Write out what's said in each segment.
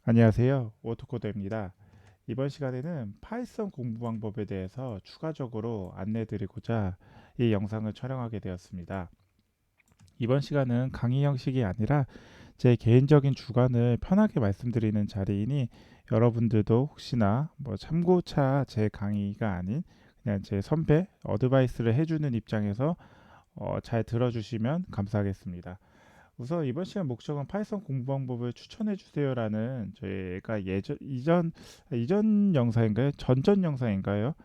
안녕하세요. 오토코드입니다. 이번 시간에는 파이썬 공부 방법에 대해서 추가적으로 안내 드리고자 이 영상을 촬영하게 되었습니다. 이번 시간은 강의 형식이 아니라 제 개인적인 주관을 편하게 말씀드리는 자리이니 여러분들도 혹시나 참고차 제 강의가 아닌 그냥 제 선배 어드바이스를 해주는 입장에서 잘 들어주시면 감사하겠습니다. 우선 이번 시간 목적은 파이썬 공부 방법을 추천해 주세요라는 저희가 이전 영상인가요? 전전 영상인가요?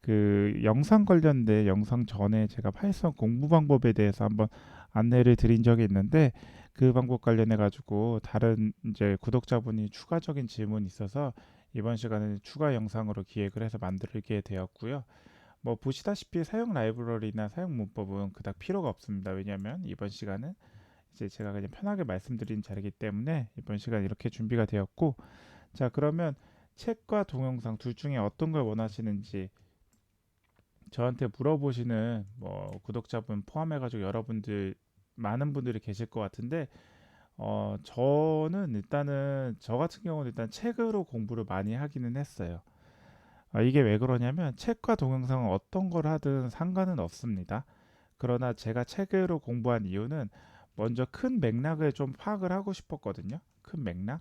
그 영상 관련된 영상 전에 제가 파이썬 공부 방법에 대해서 한번 안내를 드린 적이 있는데 그 방법 관련해 가지고 다른 이제 구독자분이 추가적인 질문이 있어서 이번 시간에 추가 영상으로 기획을 해서 만들게 되었고요. 뭐 보시다시피 사용 라이브러리나 사용 문법은 그닥 필요가 없습니다. 왜냐하면 이번 시간은 이제 제가 그냥 편하게 말씀드린 자리이기 때문에 이번 시간 이렇게 준비가 되었고, 자, 그러면 책과 동영상 둘 중에 어떤 걸 원하시는지 저한테 물어보시는 구독자분 포함해가지고 여러분들 많은 분들이 계실 것 같은데, 저는 일단은 저 같은 경우는 일단 책으로 공부를 많이 하기는 했어요. 이게 왜 그러냐면 책과 동영상은 어떤 걸 하든 상관은 없습니다. 그러나 제가 책으로 공부한 이유는 먼저 큰 맥락을 좀 파악을 하고 싶었거든요. 큰 맥락.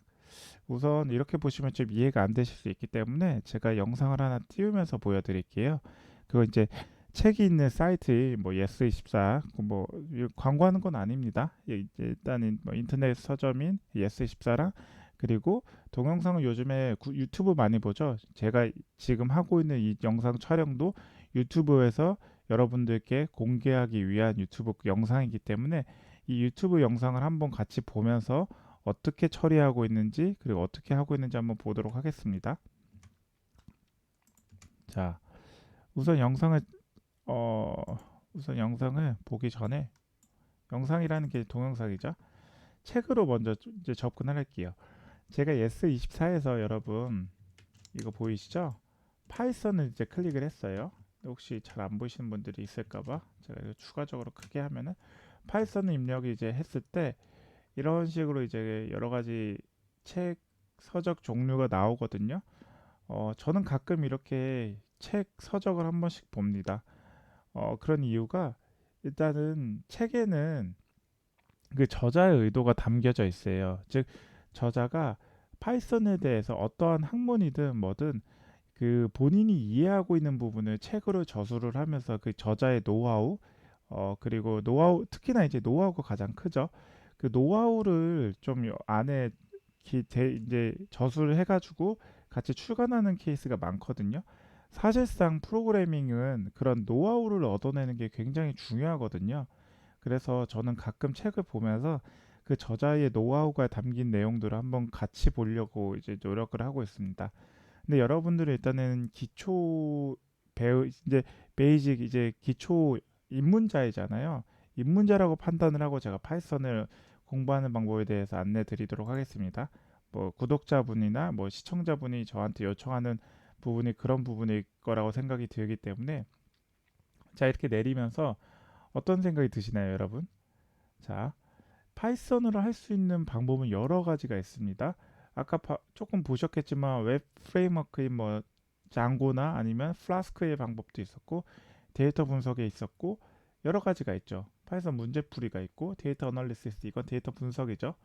우선 이렇게 보시면 좀 이해가 안 되실 수 있기 때문에 제가 영상을 하나 띄우면서 보여드릴게요. 그거 이제 책이 있는 사이트 뭐 예스24 뭐 광고하는 건 아닙니다. 일단은 뭐 인터넷 서점인 예스24랑 그리고 동영상은 요즘에 유튜브 많이 보죠. 제가 지금 하고 있는 이 영상 촬영도 유튜브에서 여러분들께 공개하기 위한 유튜브 영상이기 때문에 이 유튜브 영상을 한번 같이 보면서 어떻게 처리하고 있는지 그리고 어떻게 하고 있는지 한번 보도록 하겠습니다. 자, 우선 영상을 어, 우선 영상을 보기 전에 영상이라는 게 동영상이죠. 책으로 먼저 이제 접근을 할게요. 제가 예스24에서 여러분 이거 보이시죠? 파이썬을 이제 클릭을 했어요. 혹시 잘 안 보이시는 분들이 있을까봐 제가 이거 추가적으로 크게 하면은 파이썬을 입력이 이제 했을 때 이런 식으로 이제 여러 가지 책 서적 종류가 나오거든요. 저는 가끔 이렇게 책 서적을 한 번씩 봅니다. 그런 이유가 일단은 책에는 그 저자의 의도가 담겨져 있어요. 즉 저자가 파이썬에 대해서 어떠한 학문이든 뭐든 그 본인이 이해하고 있는 부분을 책으로 저술을 하면서 그 저자의 노하우 그리고 노하우 특히나 이제 노하우가 가장 크죠. 그 노하우를 좀 안에 이제 저술을 해가지고 같이 출간하는 케이스가 많거든요. 사실상 프로그래밍은 그런 노하우를 얻어내는 게 굉장히 중요하거든요. 그래서 저는 가끔 책을 보면서 그 저자의 노하우가 담긴 내용들을 한번 같이 보려고 이제 노력을 하고 있습니다. 근데 여러분들은 일단은 기초 배우 이제 베이직 이제 기초 입문자이잖아요. 입문자라고 판단을 하고 제가 파이썬을 공부하는 방법에 대해서 안내 드리도록 하겠습니다. 뭐 구독자분이나 뭐 시청자분이 저한테 요청하는 부분이 그런 부분일 거라고 생각이 들기 때문에 자 이렇게 내리면서 어떤 생각이 드시나요, 여러분? 자, 파이썬으로 할 수 있는 방법은 여러 가지가 있습니다. 아까 조금 보셨겠지만 웹 프레임워크인 뭐 장고나 아니면 플라스크의 방법도 있었고 데이터 분석에 있었고 여러 가지가 있죠. 파이썬 문제풀이가 있고 데이터 어널리시스 이건 데이터 분석이죠.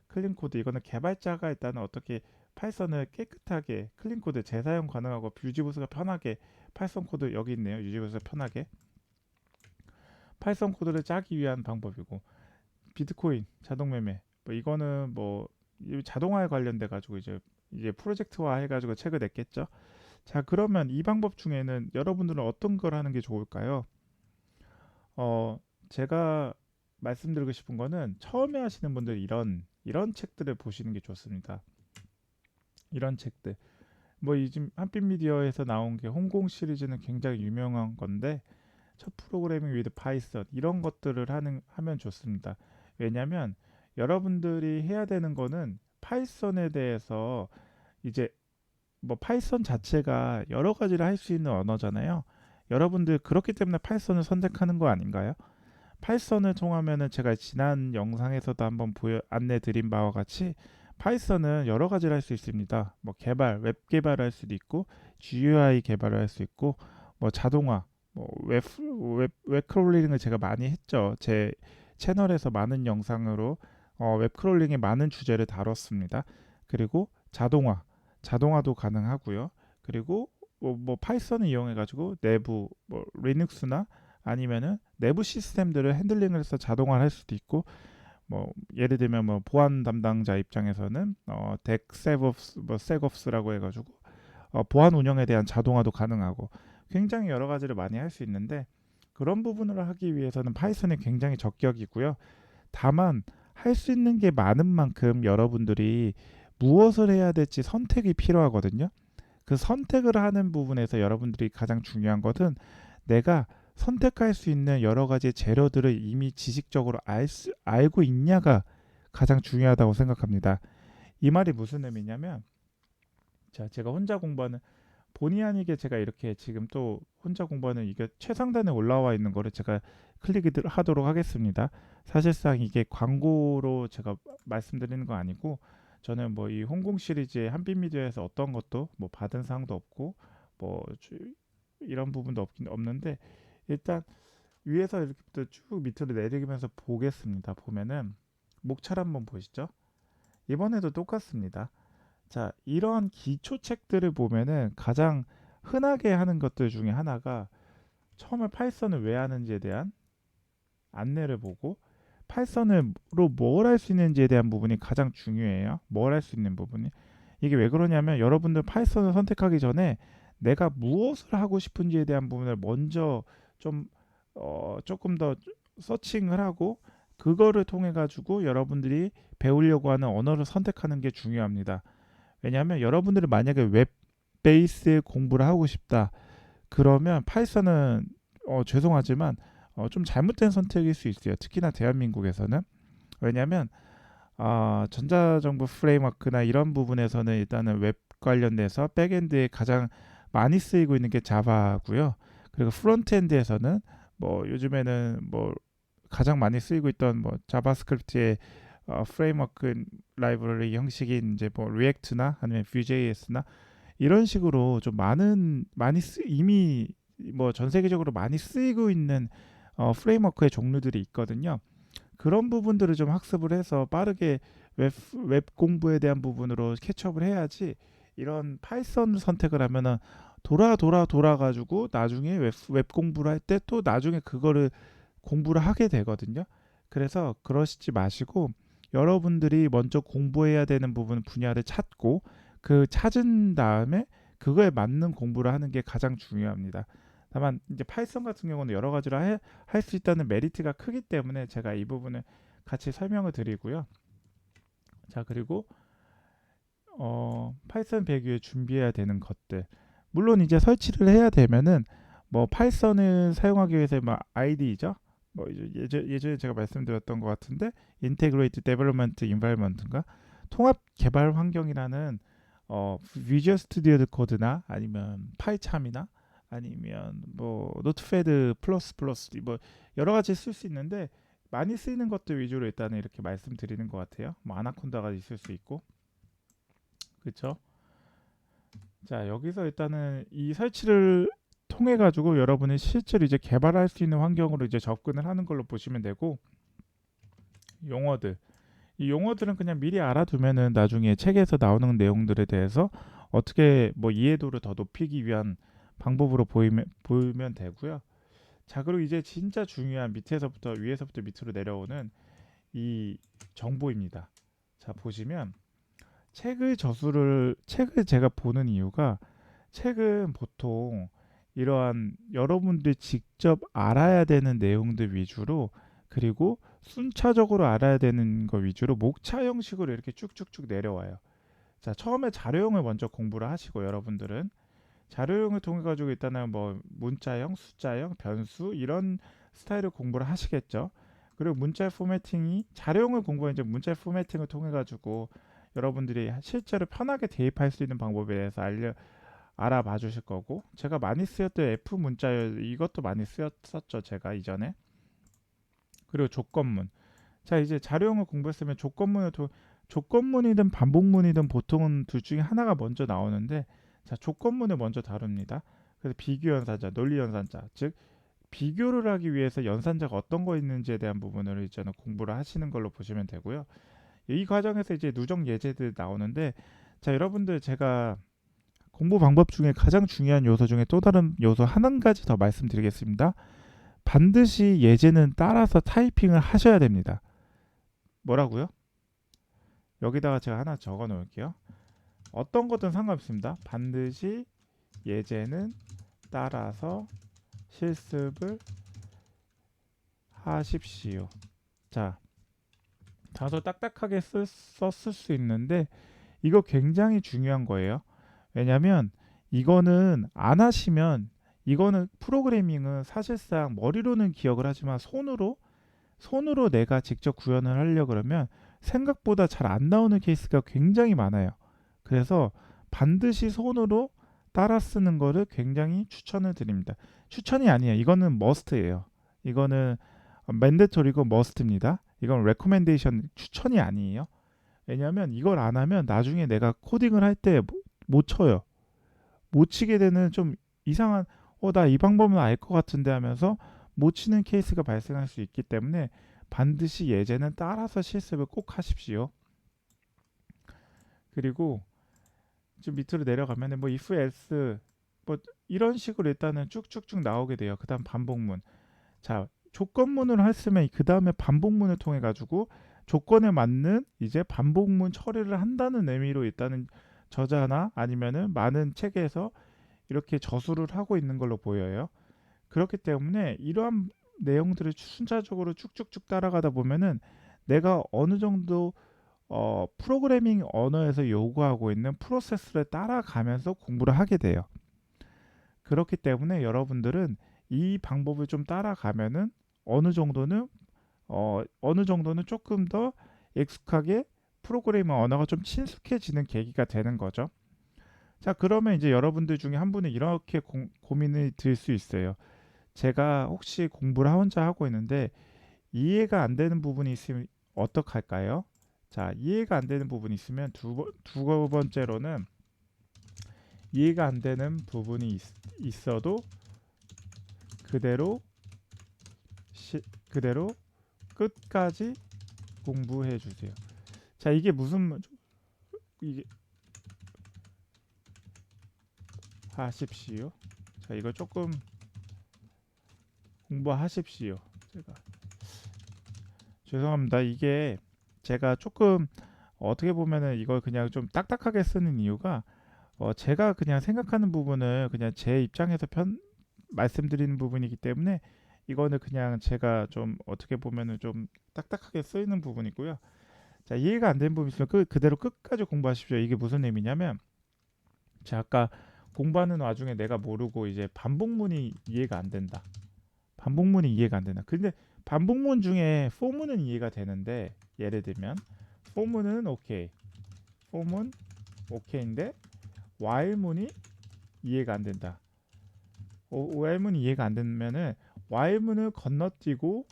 클린 코드 이거는 개발자가 일단은 어떻게 파이썬을 깨끗하게 클린 코드 재사용 가능하고 유지보수가 편하게 파이썬 코드 여기 있네요. 유지보수가 편하게 파이썬 코드를 짜기 위한 방법이고 비트코인 자동 매매 뭐 이거는 뭐 자동화에 관련돼 가지고 이제 프로젝트화 해가지고 책을 냈겠죠. 자 그러면 이 방법 중에는 여러분들은 어떤 걸 하는 게 좋을까요? 제가 말씀드리고 싶은 거는 처음에 하시는 분들 이런 책들을 보시는 게 좋습니다. 이런 책들 뭐 요즘 한빛 미디어에서 나온 게 홍콩 시리즈는 굉장히 유명한 건데 첫 프로그래밍 위드 파이썬 이런 것들을 하면 좋습니다. 왜냐하면 여러분들이 해야 되는 거는 파이썬에 대해서 이제 뭐 파이썬 자체가 여러 가지를 할 수 있는 언어잖아요. 여러분들 그렇기 때문에 파이썬을 선택하는 거 아닌가요? 파이썬을 통하면은 제가 지난 영상에서도 한번 안내 드린 바와 같이 파이썬은 여러 가지를 할 수 있습니다. 뭐 웹 개발을 할 수도 있고 GUI 개발을 할 수 있고 뭐 자동화, 웹 크롤링을 제가 많이 했죠. 제 채널에서 많은 영상으로 웹 크롤링의 많은 주제를 다뤘습니다. 그리고 자동화도 가능하고요. 그리고 뭐 파이썬을 이용해 가지고 내부 뭐 리눅스나 아니면은 내부 시스템들을 핸들링을 해서 자동화를 할 수도 있고 뭐 예를 들면 뭐 보안 담당자 입장에서는 덱세브옵스 뭐 섹옵스라고 해가지고 보안 운영에 대한 자동화도 가능하고 굉장히 여러 가지를 많이 할 수 있는데 그런 부분을 하기 위해서는 파이썬이 굉장히 적격이고요. 다만 할 수 있는 게 많은 만큼 여러분들이 무엇을 해야 될지 선택이 필요하거든요. 그 선택을 하는 부분에서 여러분들이 가장 중요한 것은 내가 선택할 수 있는 여러 가지 재료들을 이미 지식적으로 알고 있냐가 가장 중요하다고 생각합니다. 이 말이 무슨 의미냐면 자, 제가 혼자 공부하는 본의 아니게 제가 이렇게 지금 또 혼자 공부하는 이게 최상단에 올라와 있는 거를 제가 클릭을 하도록 하겠습니다. 사실상 이게 광고로 제가 말씀드리는 거 아니고 저는 뭐 이 홍콩 시리즈의 한빛미디어에서 어떤 것도 뭐 받은 사항도 없고 뭐 이런 부분도 없는데 일단 위에서 이렇게부터 쭉 밑으로 내리면서 보겠습니다. 보면은 목차를 한번 보시죠. 이번에도 똑같습니다. 자, 이런 기초 책들을 보면은 가장 흔하게 하는 것들 중에 하나가 처음에 파이썬을 왜 하는지에 대한 안내를 보고 파이썬으로 뭘 할 수 있는지에 대한 부분이 가장 중요해요. 뭘 할 수 있는 부분이. 이게 왜 그러냐면 여러분들 파이썬을 선택하기 전에 내가 무엇을 하고 싶은지에 대한 부분을 먼저 좀 조금 더 서칭을 하고 그거를 통해 가지고 여러분들이 배우려고 하는 언어를 선택하는 게 중요합니다. 왜냐하면 여러분들이 만약에 웹 베이스의 공부를 하고 싶다. 그러면 파이썬은 죄송하지만 좀 잘못된 선택일 수 있어요. 특히나 대한민국에서는. 왜냐하면 전자정보 프레임워크나 이런 부분에서는 일단은 웹 관련돼서 백엔드에 가장 많이 쓰이고 있는 게 자바고요. 그리고 프론트엔드에서는 뭐 요즘에는 뭐 가장 많이 쓰이고 있던 뭐 자바스크립트의 프레임워크 라이브러리 형식인 이제 뭐 리액트나 아니면 Vue.js나 이런 식으로 좀 이미 뭐 전 세계적으로 많이 쓰이고 있는 프레임워크의 종류들이 있거든요. 그런 부분들을 좀 학습을 해서 빠르게 웹 공부에 대한 부분으로 캐치업을 해야지 이런 파이썬 선택을 하면은 돌아 가지고 나중에 웹 공부를 할 때 또 나중에 그거를 공부를 하게 되거든요. 그래서 그러시지 마시고 여러분들이 먼저 공부해야 되는 부분 분야를 찾고 그 찾은 다음에 그거에 맞는 공부를 하는 게 가장 중요합니다. 다만 이제 파이썬 같은 경우는 여러 가지로 할 수 있다는 메리트가 크기 때문에 제가 이 부분을 같이 설명을 드리고요. 자, 그리고 파이썬 배교에 준비해야 되는 것들. 물론 이제 설치를 해야 되면은 뭐 파이썬을 사용하기 위해서 뭐 IDE죠. 뭐 예전에 제가 말씀드렸던 것 같은데 Integrated Development Environment인가 통합 개발 환경이라는 비주얼 스튜디오 코드나 아니면 파이참이나 아니면 뭐 노트패드 플러스 뭐 여러 가지 쓸 수 있는데 많이 쓰이는 것들 위주로 일단은 이렇게 말씀드리는 것 같아요. 뭐 아나콘다가 있을 수 있고 그렇죠. 자, 여기서 일단은 이 설치를 통해 가지고 여러분이 실제로 이제 개발할 수 있는 환경으로 이제 접근을 하는 걸로 보시면 되고 용어들 이 용어들은 그냥 미리 알아두면은 나중에 책에서 나오는 내용들에 대해서 어떻게 뭐 이해도를 더 높이기 위한 방법으로 보이면 되고요. 자, 그리고 이제 진짜 중요한 위에서부터 밑으로 내려오는 이 정보입니다. 자, 보시면 책을 제가 보는 이유가 책은 보통 이러한 여러분들이 직접 알아야 되는 내용들 위주로 그리고 순차적으로 알아야 되는 거 위주로 목차 형식으로 이렇게 쭉쭉쭉 내려와요. 자, 처음에 자료형을 먼저 공부를 하시고 여러분들은 자료형을 통해 가지고 일단은 뭐 문자형, 숫자형, 변수 이런 스타일을 공부를 하시겠죠. 그리고 문자 포매팅이 자료형을 공부한 이제 문자 포매팅을 통해 가지고 여러분들이 실제로 편하게 대입할 수 있는 방법에 대해서 알아봐 주실 거고 제가 많이 쓰였던 F 문자 이것도 많이 쓰였었죠 제가 이전에. 그리고 조건문. 자, 이제 자료형을 공부했으면 조건문이든 반복문이든 보통은 둘 중에 하나가 먼저 나오는데, 자, 조건문을 먼저 다룹니다. 그래서 비교연산자, 논리연산자, 즉 비교를 하기 위해서 연산자가 어떤 거 있는지에 대한 부분을 이제 공부를 하시는 걸로 보시면 되고요. 이 과정에서 이제 누적 예제들 나오는데, 자, 여러분들 제가 공부 방법 중에 가장 중요한 요소 중에 또 다른 요소 한 가지 더 말씀드리겠습니다. 반드시 예제는 따라서 타이핑을 하셔야 됩니다. 뭐라고요? 여기다가 제가 하나 적어 놓을게요. 어떤 것든 상관없습니다. 반드시 예제는 따라서 실습을 하십시오. 자, 다소 딱딱하게 썼을 수 있는데 이거 굉장히 중요한 거예요. 왜냐면 이거는 안 하시면, 이거는 프로그래밍은 사실상 머리로는 기억을 하지만 손으로 내가 직접 구현을 하려 그러면 생각보다 잘 안 나오는 케이스가 굉장히 많아요. 그래서 반드시 손으로 따라 쓰는 거를 굉장히 추천을 드립니다. 추천이 아니에요. 이거는 머스트예요. 이거는 맨데토리고 머스트입니다. 이건 레코멘데이션, 추천이 아니에요. 왜냐하면 이걸 안 하면 나중에 내가 코딩을 할 때 못 쳐요. 못 치게 되는 좀 이상한, 나 이 방법은 알 것 같은데 하면서 못 치는 케이스가 발생할 수 있기 때문에 반드시 예제는 따라서 실습을 꼭 하십시오. 그리고 좀 밑으로 내려가면 뭐 if else 뭐 이런 식으로 일단은 쭉쭉쭉 나오게 돼요. 그 다음 반복문. 자, 조건문을 했으면 그 다음에 반복문을 통해 가지고 조건에 맞는 이제 반복문 처리를 한다는 의미로 일단은 저자나 아니면은 많은 책에서 이렇게 저술을 하고 있는 걸로 보여요. 그렇기 때문에 이러한 내용들을 순차적으로 쭉쭉쭉 따라가다 보면은 내가 어느 정도 프로그래밍 언어에서 요구하고 있는 프로세스를 따라가면서 공부를 하게 돼요. 그렇기 때문에 여러분들은 이 방법을 좀 따라가면은 어느 정도는 조금 더 익숙하게 프로그래밍 언어가 좀 친숙해지는 계기가 되는 거죠. 자, 그러면 이제 여러분들 중에 한 분은 이렇게 고민이 들 수 있어요. 제가 혹시 공부를 혼자 하고 있는데 이해가 안 되는 부분이 있으면 어떡할까요? 자, 이해가 안 되는 부분이 있으면 두 번째로는 이해가 안 되는 부분이 있어도 그대로 그대로 끝까지 공부해 주세요. 자, 이게 이게 하십시오. 자, 이거 조금 공부하십시오. 제가 죄송합니다. 이게 제가 조금 어떻게 보면은 이걸 그냥 좀 딱딱하게 쓰는 이유가 제가 그냥 생각하는 부분을 그냥 제 입장에서 말씀드리는 부분이기 때문에 이거는 그냥 제가 좀 어떻게 보면은 좀 딱딱하게 쓰이는 부분이고요. 자, 이해가 안 되는 부분 있으면 그대로 끝까지 공부하십시오. 이게 무슨 의미냐면, 제가 아까 공부하는 와중에 내가 모르고 이제 반복문이 이해가 안 된다. 반복문이 이해가 안 된다. 근데 반복문 중에 for문은 이해가 되는데, 예를 들면 for문은 오케이, for문 오케이인데 while문이 이해가 안 된다. while문이 이해가 안 되면은 while문을 건너뛰고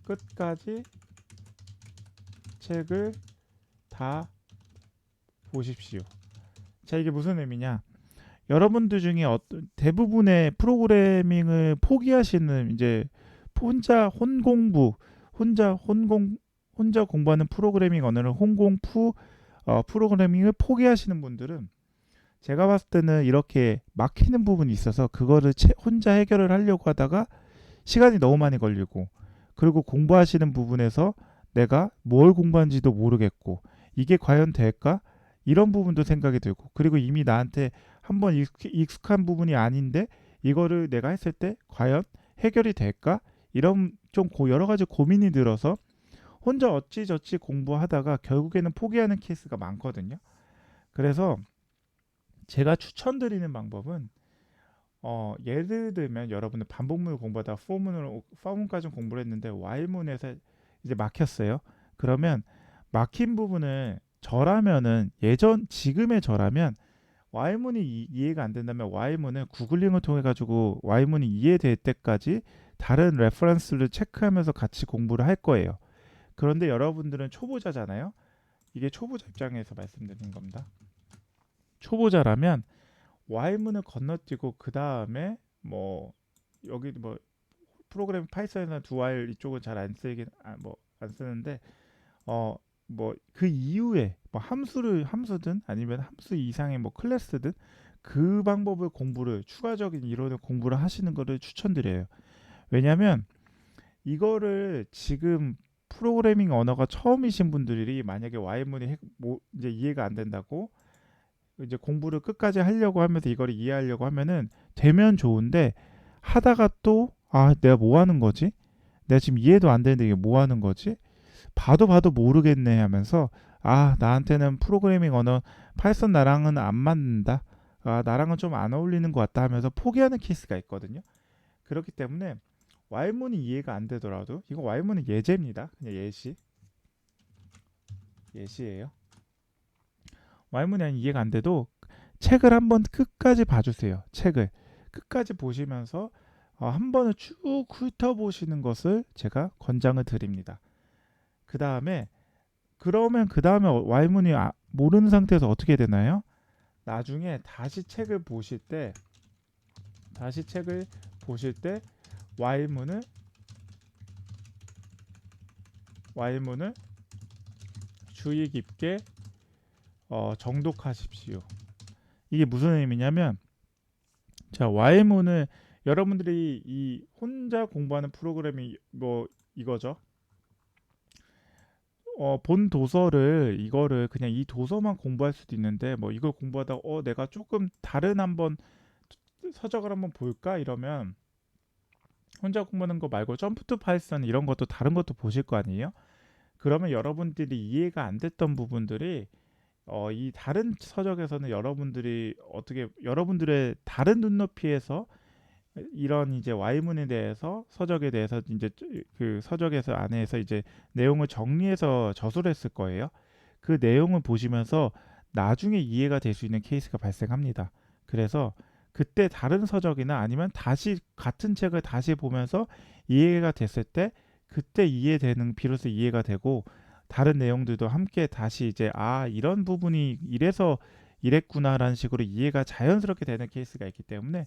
끝까지 책을 다 보십시오. 자, 이게 무슨 의미냐? 여러분들 중에 대부분의 프로그래밍을 포기하시는, 이제 혼자 공부하는 프로그래밍 언어를 프로그래밍을 포기하시는 분들은 제가 봤을 때는 이렇게 막히는 부분이 있어서 그거를 혼자 해결을 하려고 하다가 시간이 너무 많이 걸리고, 그리고 공부하시는 부분에서 내가 뭘 공부한지도 모르겠고 이게 과연 될까? 이런 부분도 생각이 들고, 그리고 이미 나한테 한번 익숙한 부분이 아닌데 이거를 내가 했을 때 과연 해결이 될까? 이런 좀 여러 가지 고민이 들어서 혼자 어찌저찌 공부하다가 결국에는 포기하는 케이스가 많거든요. 그래서 제가 추천드리는 방법은 예를 들면 여러분들 반복문을 공부하다가 for문까지 공부를 했는데 while문에서 이제 막혔어요. 그러면 막힌 부분을 지금의 저라면 while문이 이해가 안 된다면 while문을 구글링을 통해 가지고 while문이 이해될 때까지 다른 레퍼런스를 체크하면서 같이 공부를 할 거예요. 그런데 여러분들은 초보자잖아요. 이게 초보자 입장에서 말씀드리는 겁니다. 초보자라면 Y문을 건너뛰고 그 다음에 뭐 여기 뭐 프로그램 파이썬이나 두 while 이쪽은 잘 안 쓰긴 뭐 안 쓰는데 뭐 그 이후에 뭐 함수든 아니면 함수 이상의 뭐 클래스든 그 방법을 공부를 추가적인 이론을 공부를 하시는 거를 추천드려요. 왜냐하면 이거를 지금 프로그래밍 언어가 처음이신 분들이 만약에 Y문이 뭐 이제 이해가 안 된다고 이제 공부를 끝까지 하려고 하면서 이거를 이해하려고 하면은 되면 좋은데 하다가 또 내가 뭐 하는 거지? 내가 지금 이해도 안 되는데 이게 뭐 하는 거지? 봐도 모르겠네 하면서 나한테는 프로그래밍 언어 파이썬 나랑은 안 맞는다. 나랑은 좀 안 어울리는 것 같다 하면서 포기하는 케이스가 있거든요. 그렇기 때문에 Y문이 이해가 안 되더라도 이거 Y문은 예제입니다. 그냥 예시예요. Y문이 이해가 안 돼도 책을 한번 끝까지 봐주세요. 책을 끝까지 보시면서 한 번을 쭉 훑어보시는 것을 제가 권장을 드립니다. 그 다음에 그러면 그 다음에 Y문이 모르는 상태에서 어떻게 되나요? 나중에 다시 책을 보실 때 Y문을 주의 깊게 정독하십시오. 이게 무슨 의미냐면 자 Y문을 여러분들이 이 혼자 공부하는 프로그램이 뭐 이거죠. 본 도서를 이거를 그냥 이 도서만 공부할 수도 있는데 뭐 이걸 공부하다가 내가 조금 다른 한번 서적을 한번 볼까 이러면 혼자 공부하는 거 말고 점프 투 파이썬 이런 것도 다른 것도 보실 거 아니에요? 그러면 여러분들이 이해가 안 됐던 부분들이 이 다른 서적에서는 여러분들의 다른 눈높이에서 이런 이제 Y문에 대해서 서적에 대해서 이제 그 서적에서 안에서 이제 내용을 정리해서 저술을 했을 거예요. 그 내용을 보시면서 나중에 이해가 될 수 있는 케이스가 발생합니다. 그래서 그때 다른 서적이나 아니면 다시 같은 책을 다시 보면서 이해가 됐을 때 그때 비로소 이해가 되고 다른 내용들도 함께 다시 이제 이런 부분이 이래서 이랬구나라는 식으로 이해가 자연스럽게 되는 케이스가 있기 때문에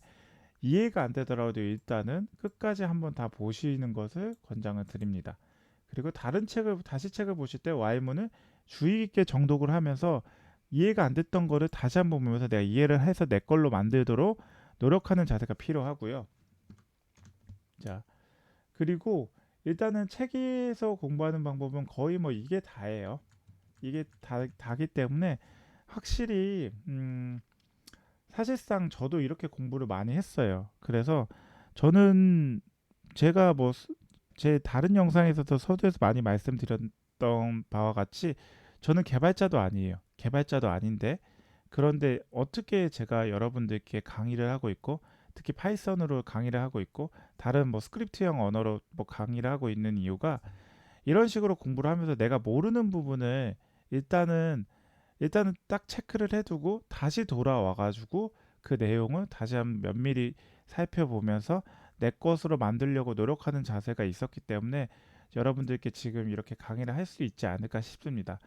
이해가 안 되더라도 일단은 끝까지 한번 다 보시는 것을 권장을 드립니다. 그리고 다시 책을 보실 때 Y문을 주의 깊게 정독을 하면서 이해가 안 됐던 거를 다시 한번 보면서 내가 이해를 해서 내 걸로 만들도록 노력하는 자세가 필요하고요. 자, 그리고 일단은 책에서 공부하는 방법은 거의 뭐 이게 다예요. 이게 다기 때문에 확실히 사실상 저도 이렇게 공부를 많이 했어요. 그래서 저는 제가 뭐 제 다른 영상에서도 서두에서 많이 말씀드렸던 바와 같이 저는 개발자도 아니에요. 개발자도 아닌데 그런데 어떻게 제가 여러분들께 강의를 하고 있고 특히 파이썬으로 강의를 하고 있고 다른 뭐 스크립트형 언어로 뭐 강의를 하고 있는 이유가 이런 식으로 공부를 하면서 내가 모르는 부분을 일단은 딱 체크를 해두고 다시 돌아와 가지고 그 내용을 다시 한번 면밀히 살펴보면서 내 것으로 만들려고 노력하는 자세가 있었기 때문에 여러분들께 지금 이렇게 강의를 할 수 있지 않을까 싶습니다.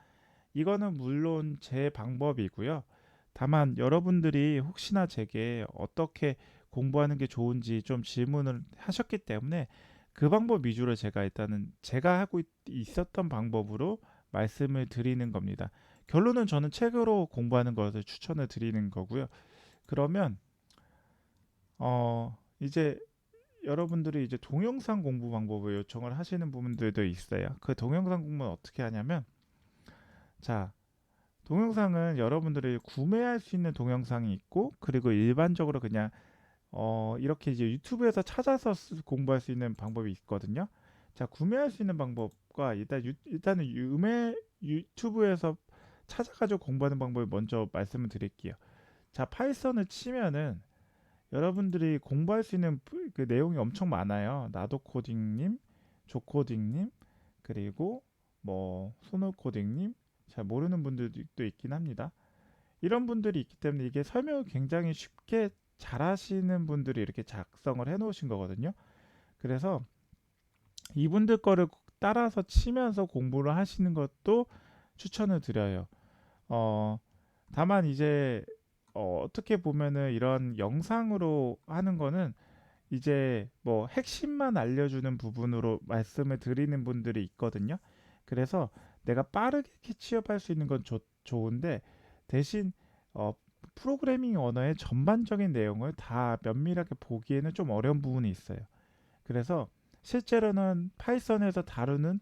이거는 물론 제 방법이고요. 다만 여러분들이 혹시나 제게 어떻게 공부하는 게 좋은지 좀 질문을 하셨기 때문에 그 방법 위주로 일단은 제가 하고 있었던 방법으로 말씀을 드리는 겁니다. 결론은 저는 책으로 공부하는 것을 추천을 드리는 거고요. 그러면 이제 여러분들이 이제 동영상 공부 방법을 요청을 하시는 부분들도 있어요. 그 동영상 공부는 어떻게 하냐면 자, 동영상은 여러분들이 구매할 수 있는 동영상이 있고 그리고 일반적으로 그냥 이렇게 이제 유튜브에서 찾아서 공부할 수 있는 방법이 있거든요. 자, 구매할 수 있는 방법과 일단은 유튜브에서 찾아가지고 공부하는 방법을 먼저 말씀을 드릴게요. 자, 파이썬을 치면은 여러분들이 공부할 수 있는 그 내용이 엄청 많아요. 나도 코딩님, 조코딩님, 그리고 뭐 소노 코딩님, 잘 모르는 분들도 있긴 합니다. 이런 분들이 있기 때문에 이게 설명을 굉장히 쉽게 잘 하시는 분들이 이렇게 작성을 해 놓으신 거거든요. 그래서 이분들 거를 따라서 치면서 공부를 하시는 것도 추천을 드려요. 어, 다만 이제 어떻게 보면은 이런 영상으로 하는 거는 이제 뭐 핵심만 알려주는 부분으로 말씀을 드리는 분들이 있거든요. 그래서 내가 빠르게 취업할 수 있는 건 좋은데 대신 어, 프로그래밍 언어의 전반적인 내용을 다 면밀하게 보기에는 좀 어려운 부분이 있어요. 그래서 실제로는 파이썬에서 다루는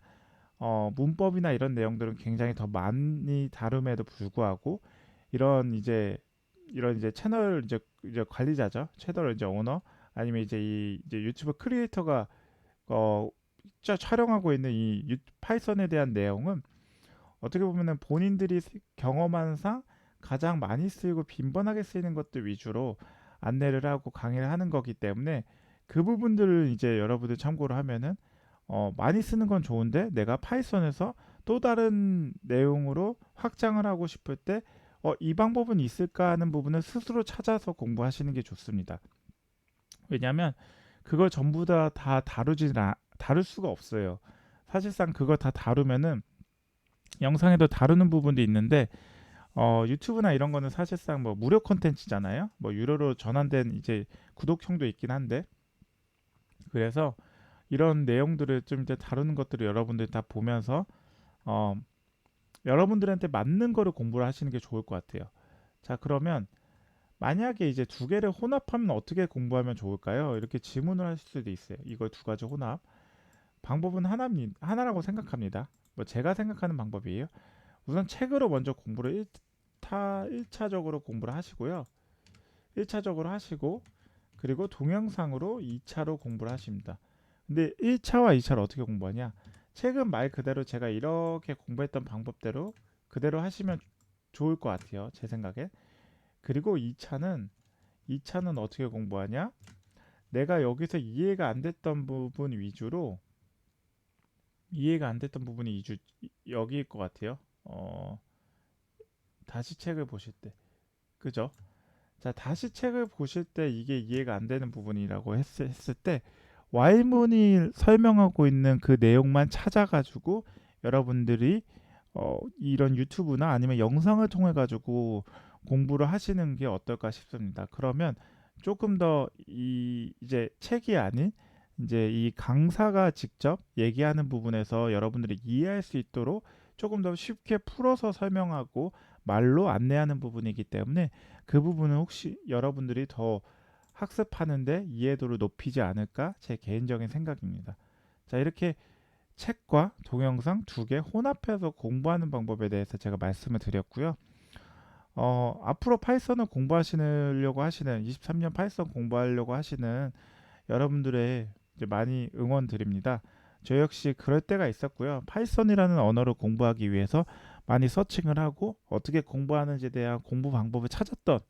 문법이나 이런 내용들은 굉장히 더 많이 다룸에도 불구하고 이런 이제 채널 이제 관리자죠. 채널 이제 오너 아니면 이제 유튜브 크리에이터가 어 촬영하고 있는 파이썬에 대한 내용은 어떻게 보면은 본인들이 경험한 상 가장 많이 쓰이고 빈번하게 쓰이는 것들 위주로 안내를 하고 강의를 하는 거기 때문에 그 부분들을 이제 여러분들 참고를 하면은 많이 쓰는 건 좋은데 내가 파이썬에서 또 다른 내용으로 확장을 하고 싶을 때 이 방법은 있을까 하는 부분을 스스로 찾아서 공부하시는 게 좋습니다. 왜냐하면 그걸 전부 다 다룰 수가 없어요. 사실상 그거 다 다루면은 영상에도 다루는 부분도 있는데 유튜브나 이런 거는 사실상 뭐 무료 콘텐츠잖아요. 뭐 유료로 전환된 이제 구독형도 있긴 한데 그래서 이런 내용들을 좀 이제 다루는 것들을 여러분들이 다 보면서 어, 여러분들한테 맞는 거를 공부를 하시는 게 좋을 것 같아요. 자, 그러면 만약에 이제 두 개를 혼합하면 어떻게 공부하면 좋을까요? 이렇게 질문을 하실 수도 있어요. 이걸 두 가지 혼합. 방법은 하나라고 생각합니다. 뭐 제가 생각하는 방법이에요. 우선 책으로 먼저 공부를 1차적으로 공부를 하시고요. 1차적으로 하시고 그리고 동영상으로 2차로 공부를 하십니다. 근데 1차와 2차를 어떻게 공부하냐? 책은 말 그대로 제가 이렇게 공부했던 방법대로 그대로 하시면 좋을 것 같아요. 제 생각에. 그리고 2차는 어떻게 공부하냐? 내가 여기서 이해가 안 됐던 부분 위주로 이해가 안 됐던 부분이 여기일 것 같아요. 다시 책을 보실 때. 그죠? 자, 다시 책을 보실 때 이게 이해가 안 되는 부분이라고 했을 때 와일문이 설명하고 있는 그 내용만 찾아가지고 여러분들이 이런 유튜브나 아니면 영상을 통해 가지고 공부를 하시는 게 어떨까 싶습니다. 그러면 조금 더 이제 책이 아닌 이제 이 강사가 직접 얘기하는 부분에서 여러분들이 이해할 수 있도록 조금 더 쉽게 풀어서 설명하고 말로 안내하는 부분이기 때문에 그 부분은 혹시 여러분들이 더 학습하는데 이해도를 높이지 않을까 제 개인적인 생각입니다. 자, 이렇게 책과 동영상 두 개 혼합해서 공부하는 방법에 대해서 제가 말씀을 드렸고요. 앞으로 파이썬을 공부하시려고 하시는 23년 파이썬 공부하려고 하시는 여러분들의 이제 많이 응원 드립니다. 저 역시 그럴 때가 있었고요. 파이썬이라는 언어를 공부하기 위해서 많이 서칭을 하고 어떻게 공부하는지에 대한 공부 방법을 찾았던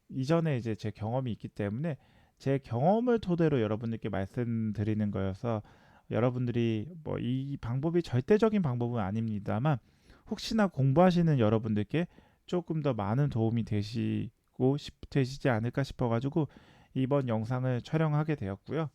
이전에 이제 제 경험이 있기 때문에 제 경험을 토대로 여러분들께 말씀드리는 거여서 여러분들이 뭐 이 방법이 절대적인 방법은 아닙니다만 혹시나 공부하시는 여러분들께 조금 더 많은 도움이 되시지 않을까 싶어가지고 이번 영상을 촬영하게 되었고요.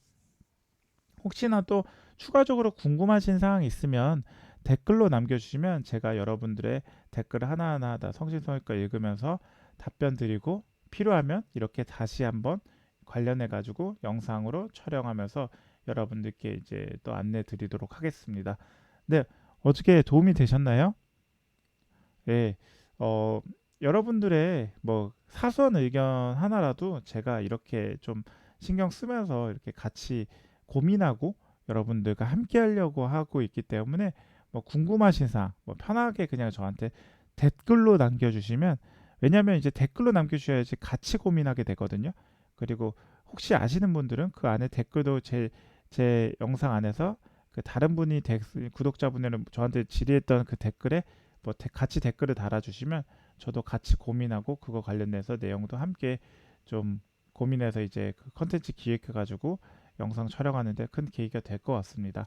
혹시나 또 추가적으로 궁금하신 사항이 있으면 댓글로 남겨주시면 제가 여러분들의 댓글을 하나하나 다 성심성의껏 읽으면서 답변 드리고 필요하면 이렇게 다시 한번 관련해 가지고 영상으로 촬영하면서 여러분들께 이제 또 안내 드리도록 하겠습니다. 네, 어떻게 도움이 되셨나요? 네, 여러분들의 뭐 사소한 의견 하나라도 제가 이렇게 좀 신경 쓰면서 이렇게 같이 고민하고 여러분들과 함께 하려고 하고 있기 때문에 뭐 궁금하신 사항 뭐 편하게 그냥 저한테 댓글로 남겨주시면 왜냐하면 이제 댓글로 남겨주셔야지 같이 고민하게 되거든요. 그리고 혹시 아시는 분들은 그 안에 댓글도 제 영상 안에서 그 다른 분이 구독자분들은 저한테 질의했던 그 댓글에 뭐 같이 댓글을 달아주시면 저도 같이 고민하고 그거 관련돼서 내용도 함께 좀 고민해서 이제 그 컨텐츠 기획해가지고 영상 촬영하는데 큰 계기가 될 것 같습니다.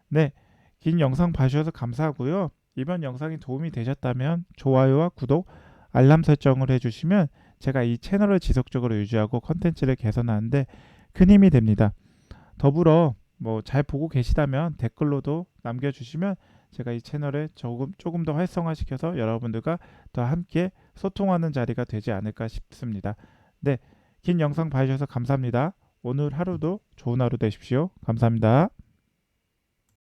네, 긴 영상 봐주셔서 감사하고요. 이번 영상이 도움이 되셨다면 좋아요와 구독, 알람 설정을 해주시면 제가 이 채널을 지속적으로 유지하고 컨텐츠를 개선하는데 큰 힘이 됩니다. 더불어 뭐 잘 보고 계시다면 댓글로도 남겨주시면 제가 이 채널을 조금 더 활성화시켜서 여러분들과 더 함께 소통하는 자리가 되지 않을까 싶습니다. 네, 긴 영상 봐주셔서 감사합니다. 오늘 하루도 좋은 하루 되십시오. 감사합니다.